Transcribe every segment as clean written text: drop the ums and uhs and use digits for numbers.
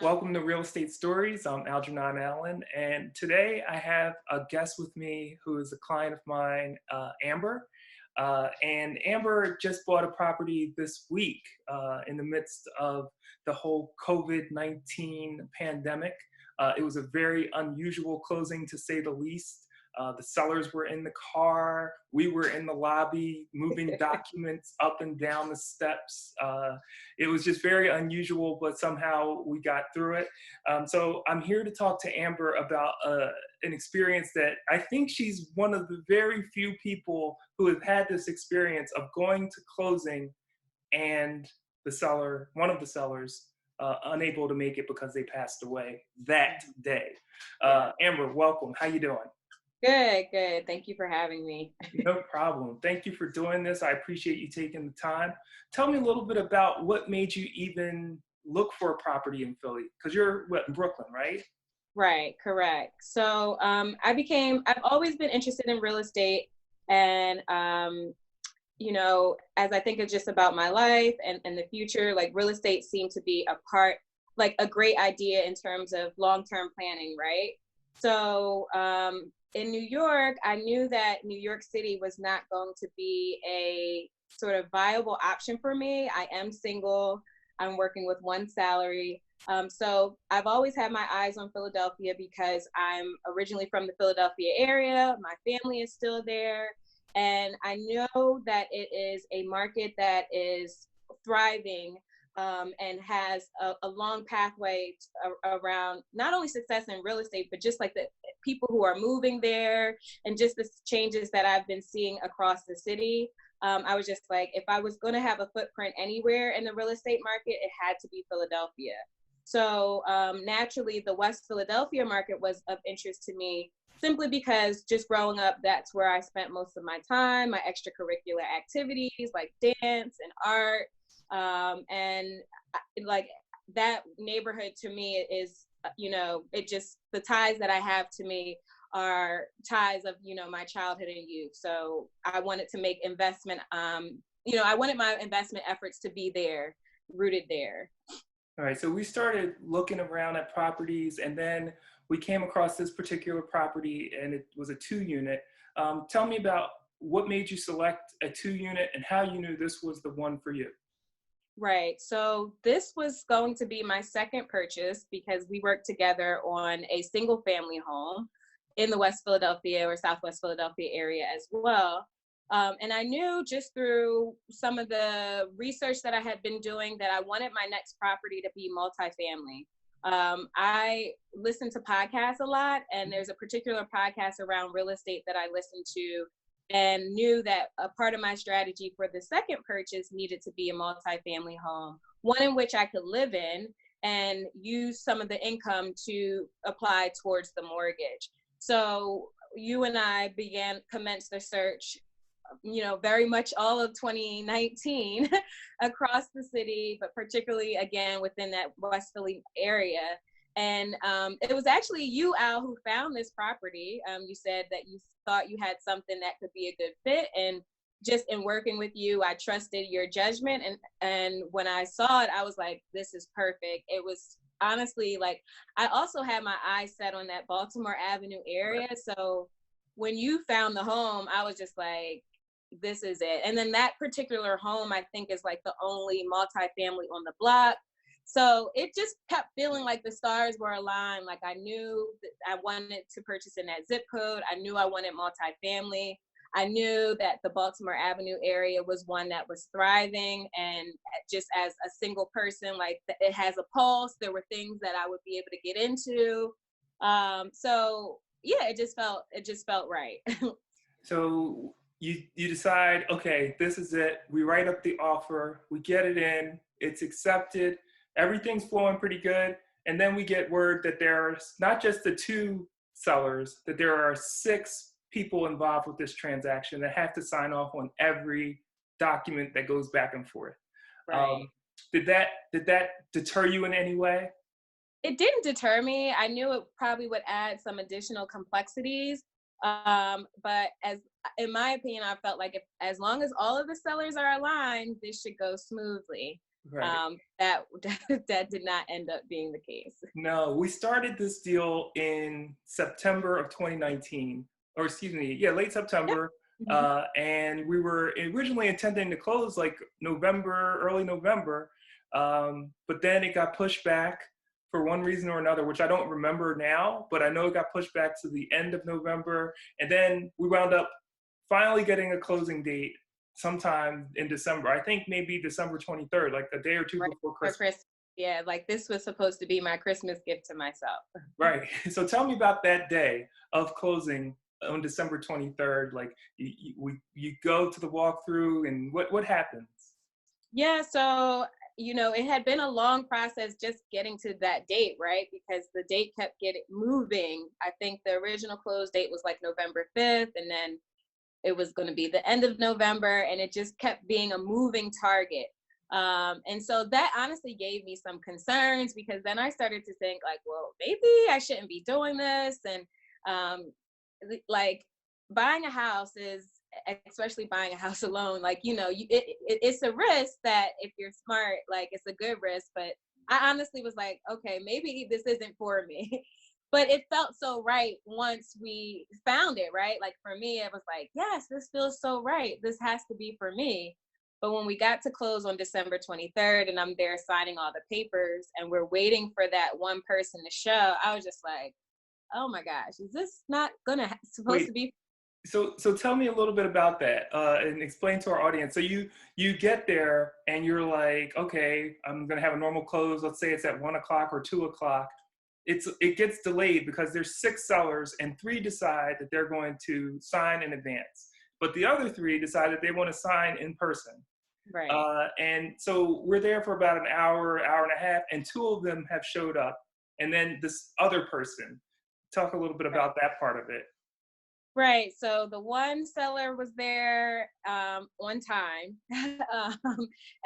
Welcome to Real Estate Stories. I'm Algernon Allen, and today I have a guest with me who is a client of mine, Amber. And Amber just bought a property this week in the midst of the whole COVID-19 pandemic. It was a very unusual closing, to say the least. The sellers were in the car. We were in the lobby moving documents up and down the steps. It was just very unusual, but somehow we got through it. So I'm here to talk to Amber about an experience that I think she's one of the very few people who have had this experience of going to closing and one of the sellers, unable to make it because they passed away that day. Amber, welcome. How you doing? Good, good. Thank you for having me. No problem. Thank you for doing this. I appreciate you taking the time. Tell me a little bit about what made you even look for a property in Philly, because you're in Brooklyn, right? Right, correct. So I've always been interested in real estate. And, as I think of just about my life and the future, like real estate seemed to be like a great idea in terms of long-term planning, right? So in New York, I knew that New York City was not going to be a sort of viable option for me. I am single. I'm working with one salary. So I've always had my eyes on Philadelphia because I'm originally from the Philadelphia area. My family is still there. And I know that it is a market that is thriving and has a long pathway around not only success in real estate, but just like the people who are moving there and just the changes that I've been seeing across the city. I was just like, if I was going to have a footprint anywhere in the real estate market, it had to be Philadelphia. So naturally, the West Philadelphia market was of interest to me simply because just growing up, that's where I spent most of my time, my extracurricular activities like dance and art. And like that neighborhood to me is, it just, the ties that I have to me are ties of, my childhood and youth. So I wanted to make I wanted my investment efforts to be there, rooted there. All right, so we started looking around at properties, and then we came across this particular property, and it was a 2-unit. Tell me about what made you select a 2-unit and how you knew this was the one for you. Right. So this was going to be my second purchase because we worked together on a single family home in the West Philadelphia or Southwest Philadelphia area as well. And I knew just through some of the research that I had been doing that I wanted my next property to be multifamily. I listen to podcasts a lot, and there's a particular podcast around real estate that I listen to and knew that a part of my strategy for the second purchase needed to be a multifamily home, one in which I could live in and use some of the income to apply towards the mortgage. So you and I commenced the search, very much all of 2019 across the city, but particularly again within that West Philly area. And it was actually you, Al, who found this property. You said that you thought you had something that could be a good fit. And just in working with you, I trusted your judgment. And when I saw it, I was like, this is perfect. It was honestly like, I also had my eyes set on that Baltimore Avenue area. So when you found the home, I was just like, this is it. And then that particular home, I think, is like the only multifamily on the block. So it just kept feeling like the stars were aligned. Like I knew that I wanted to purchase in that zip code. I knew I wanted multifamily. I knew that the Baltimore Avenue area was one that was thriving. And just as a single person, like it has a pulse. There were things that I would be able to get into. So yeah, it just felt right. So you decide, okay, this is it. We write up the offer, we get it in, it's accepted, everything's flowing pretty good. And then we get word that there's not just the 2 sellers, that there are 6 people involved with this transaction that have to sign off on every document that goes back and forth. Right. Did that deter you in any way? It didn't deter me. I knew it probably would add some additional complexities. But in my opinion, I felt like as long as all of the sellers are aligned, this should go smoothly. Right. That that did not end up being the case. No, we started this deal in September of 2019, or excuse me, yeah, late Yeah. September. Mhm. And we were originally intending to close like November, early November, but then it got pushed back for one reason or another, which I don't remember now, but I know it got pushed back to the end of November. And then we wound up finally getting a closing date sometime in December. I think maybe December 23rd, like a day or two Right before for Christmas. Christmas. Yeah, like this was supposed to be my Christmas gift to myself. Right. So tell me about that day of closing on December 23rd. Like you go to the walkthrough and what happens? Yeah, so it had been a long process just getting to that date, right? Because the date kept getting moving. I think the original close date was like November 5th, and then it was going to be the end of November, and it just kept being a moving target. And so that honestly gave me some concerns because then I started to think like, well, maybe I shouldn't be doing this. And um, like buying a house is, especially buying a house alone, like it's a risk that if you're smart, like it's a good risk. But I honestly was like, okay, maybe this isn't for me. But it felt so right once we found it, right? Like for me, it was like, yes, this feels so right. This has to be for me. But when we got to close on December 23rd and I'm there signing all the papers and we're waiting for that one person to show, I was just like, oh my gosh, is this not supposed Wait, to be? so tell me a little bit about that and explain to our audience. So you get there and you're like, okay, I'm gonna have a normal close. Let's say it's at 1 o'clock or 2 o'clock. It gets delayed because there's six sellers and three decide that they're going to sign in advance, but the other three decide that they want to sign in person. Right. And so we're there for about an hour, hour and a half, and two of them have showed up. And then this other person, talk a little bit Right. about that part of it. Right. So the one seller was there on time,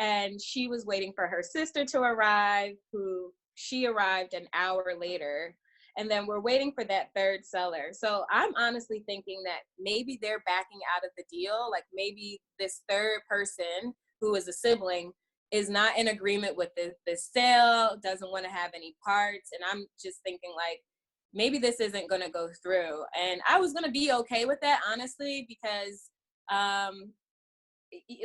and she was waiting for her sister to arrive, who she arrived an hour later. And then we're waiting for that third seller. So I'm honestly thinking that maybe they're backing out of the deal. Like maybe this third person, who is a sibling, is not in agreement with the sale, doesn't want to have any parts. And I'm just thinking, like, maybe this isn't going to go through. And I was going to be okay with that, honestly, because um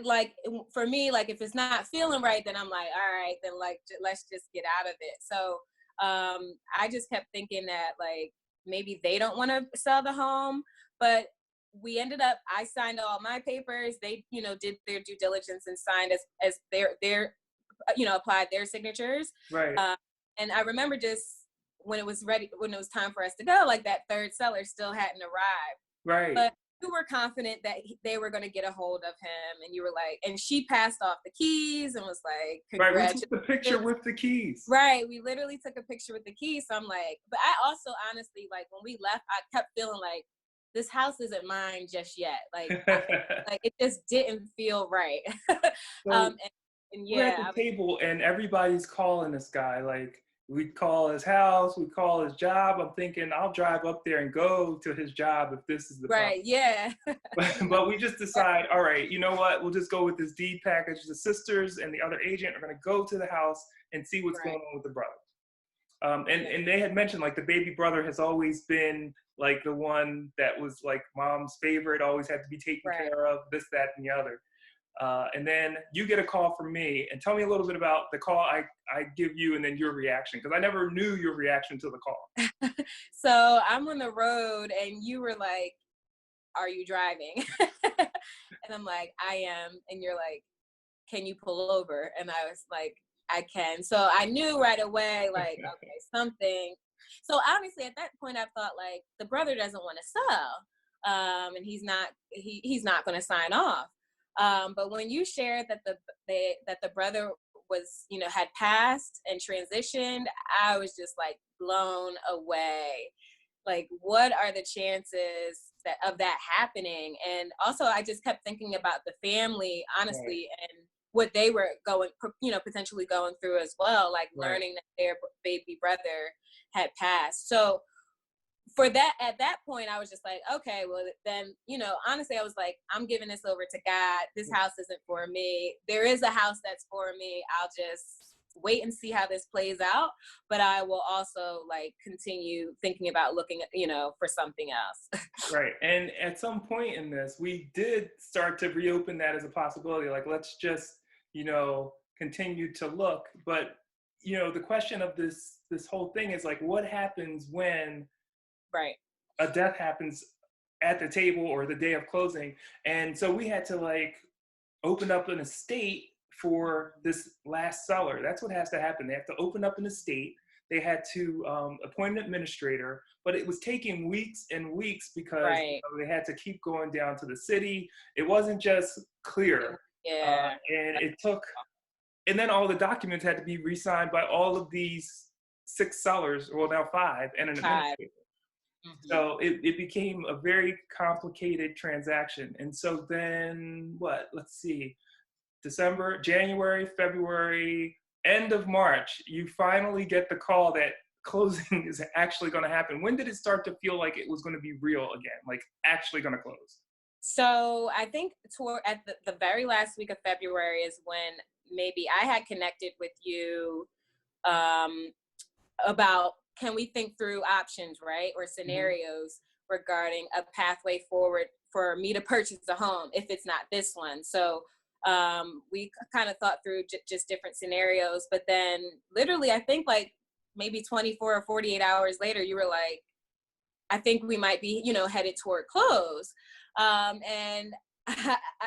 like for me, like if it's not feeling right, then I'm like, all right, then like let's just get out of it. So I just kept thinking that like maybe they don't want to sell the home. But we ended up, I signed all my papers, they did their due diligence and signed as their applied their signatures. Right, uh, and I remember just when it was ready, when it was time for us to go, like that third seller still hadn't arrived. right, But you were confident that they were going to get a hold of him, and you were like, and she passed off the keys and was like, right. We took the picture congratulations. with the keys. Right, we literally took a picture with the keys. So I'm like, but I also honestly, like when we left, I kept feeling like this house isn't mine just yet. Like like it just didn't feel right. So And we're at yeah, the table and everybody's calling this guy. Like we call his house, we call his job. I'm thinking I'll drive up there and go to his job if this is the problem. right, yeah. But we just decide, all right, you know what? We'll just go with this deed package. The sisters and the other agent are going to go to the house and see what's going Right, on with the brother. And yeah, and they had mentioned like the baby brother has always been like the one that was like mom's favorite, always had to be taken right. care of, this, that, and the other. And then you get a call from me, and tell me a little bit about the call I give you, and then your reaction, because I never knew your reaction to the call. So I'm on the road, and you were like, "Are you driving?" And I'm like, "I am." And you're like, "Can you pull over?" And I was like, "I can." So I knew right away, like, okay, something. So honestly, at that point, I thought like the brother doesn't want to sell, and he's not going to sign off. But when you shared that that the brother was had passed and transitioned, I was just like blown away. Like, what are the chances of that happening? And also, I just kept thinking about the family, Right, honestly, and what they were potentially going through as well, like right, learning that their baby brother had passed. So for that, at that point, I was just like, okay, well then, honestly, I was like, I'm giving this over to God. This house isn't for me. There is a house that's for me. I'll just wait and see how this plays out. But I will also like continue thinking about looking at, for something else. Right. And at some point in this, we did start to reopen that as a possibility. Like, let's just, continue to look. But, the question of this whole thing is like, what happens when Right. a death happens at the table or the day of closing? And so we had to like open up an estate for this last seller. That's what has to happen. They have to open up an estate. They had to appoint an administrator, but it was taking weeks and weeks because Right. they had to keep going down to the city. It wasn't just clear. Yeah. And it took, and then all the documents had to be re-signed by all of these 6 sellers, well now 5, and an Five. administrator. Mm-hmm. So it became a very complicated transaction. And so then what? Let's see. December, January, February, end of March, you finally get the call that closing is actually going to happen. When did it start to feel like it was going to be real again, like actually going to close? So I think toward at the very last week of February is when maybe I had connected with you um, about, can we think through options, right? Or Hmm. scenarios regarding a pathway forward for me to purchase a home if it's not this one. So we kind of thought through just different scenarios, but then literally I think like maybe 24 or 48 hours later, you were like, I think we might be, headed toward close. And,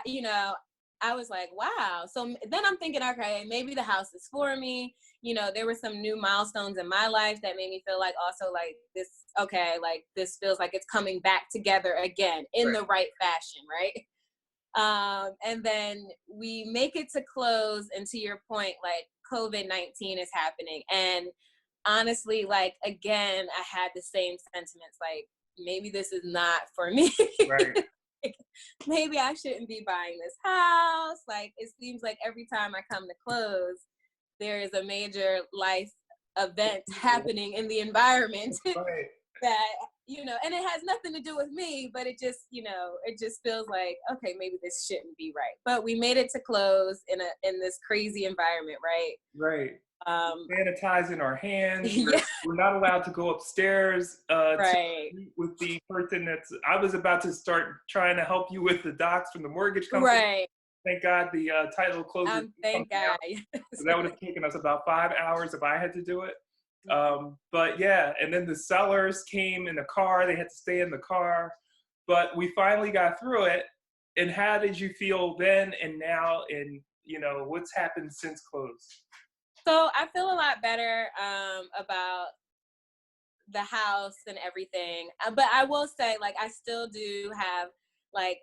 you know, I was like, wow. So then I'm thinking, okay, maybe the house is for me. There were some new milestones in my life that made me feel like also like this, okay, like this feels like it's coming back together again in Right. the right fashion, right? And then we make it to close. And to your point, like COVID-19 is happening. And honestly, like, again, I had the same sentiments, like, maybe this is not for me. Right. Like, maybe I shouldn't be buying this house. Like, it seems like every time I come to close, there is a major life event happening in the environment Right. that, and it has nothing to do with me, but it just feels like, okay, maybe this shouldn't be right. But we made it to close in this crazy environment, right? Right. Um, Sanitizing our hands. We're, yeah, we're not allowed to go upstairs to right, meet with the person that's. I was about to start trying to help you with the docs from the mortgage company. right. Thank God the title closer Thank something God. out. So that would have taken us about 5 hours if I had to do it. But yeah, and then the sellers came in the car. They had to stay in the car. But we finally got through it. And how did you feel then and now? And what's happened since close? So I feel a lot better about the house and everything. But I will say, like, I still do have like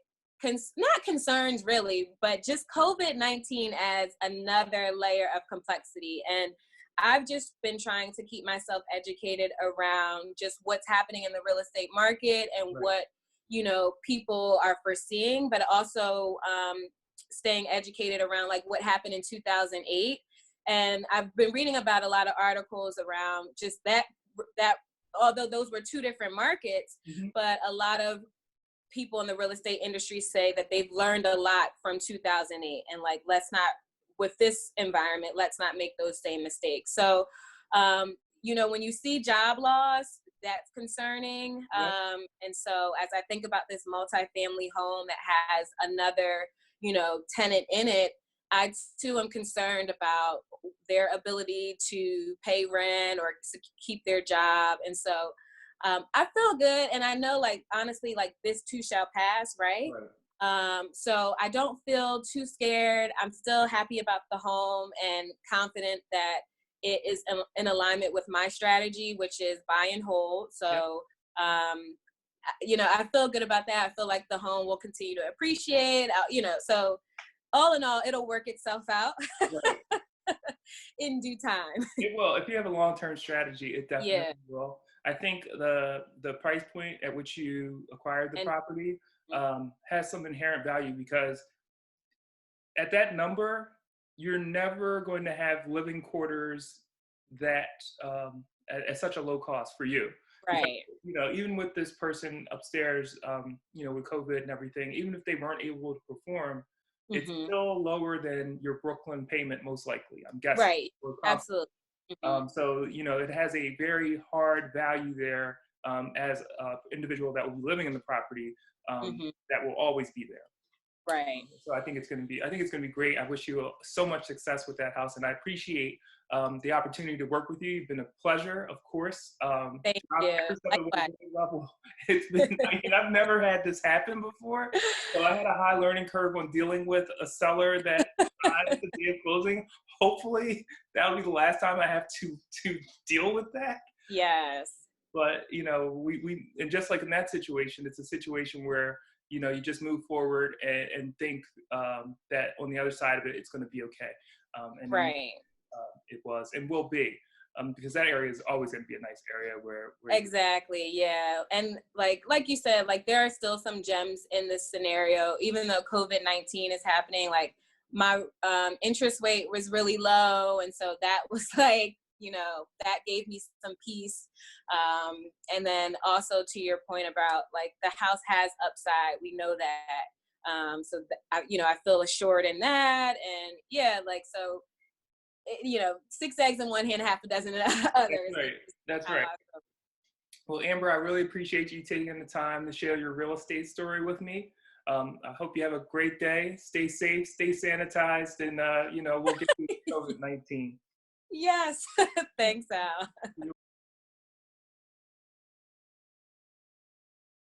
not concerns really, but just COVID-19 adds another layer of complexity. And I've just been trying to keep myself educated around just what's happening in the real estate market and Right. what, people are foreseeing, but also staying educated around like what happened in 2008. And I've been reading about a lot of articles around just that although those were two different markets, Hmm. but a lot of people in the real estate industry say that they've learned a lot from 2008, and like, let's not, with this environment, let's not make those same mistakes. So when you see job loss, that's concerning. Yep. And so as I think about this multifamily home that has another tenant in it, I too am concerned about their ability to pay rent or to keep their job. And so I feel good. And I know, like, honestly, like, this too shall pass, right? Right. So I don't feel too scared. I'm still happy about the home and confident that it is in alignment with my strategy, which is buy and hold. Yep. So, I feel good about that. I feel like the home will continue to appreciate, so all in all, it'll work itself out Right. in due time. It will. If you have a long-term strategy, it Yeah. definitely will. I think the price point at which you acquired the And property has some inherent value because at that number, you're never going to have living quarters that at such a low cost for you. Right. Even with this person upstairs, with COVID and everything, even if they weren't able to perform, it's Mhm. still lower than your Brooklyn payment, most likely, I'm guessing. Right. Or Absolutely. Mhm. so, it has a very hard value there, as an individual that will be living in the property, Mhm. that will always be there. Right. So I think it's going to be great. I wish you so much success with that house, and I appreciate the opportunity to work with you. You've been a pleasure, of course. Thank Job you. every step of the Likewise. way level. It's been, I've never had this happen before, so I had a high learning curve on dealing with a seller that died at the day of closing. Hopefully, that'll be the last time I have to deal with that. Yes. But we and just like in that situation, it's a situation where you just move forward and think that on the other side of it, it's going to be okay. And Right. it was and will be, because that area is always going to be a nice area where Exactly. Yeah. And like you said, like there are still some gems in this scenario, even though COVID-19 is happening. Like my interest rate was really low. And so that was like, that gave me some peace. And then also to your point about like the house has upside. We know that. I feel assured in that. And yeah, like so six eggs in one hand, half a dozen in that's others. right. That's How right. I feel. Well, Amber, I really appreciate you taking the time to share your real estate story with me. I hope you have a great day. Stay safe, stay sanitized, and we'll get through COVID-19. Yes. Thanks, Al.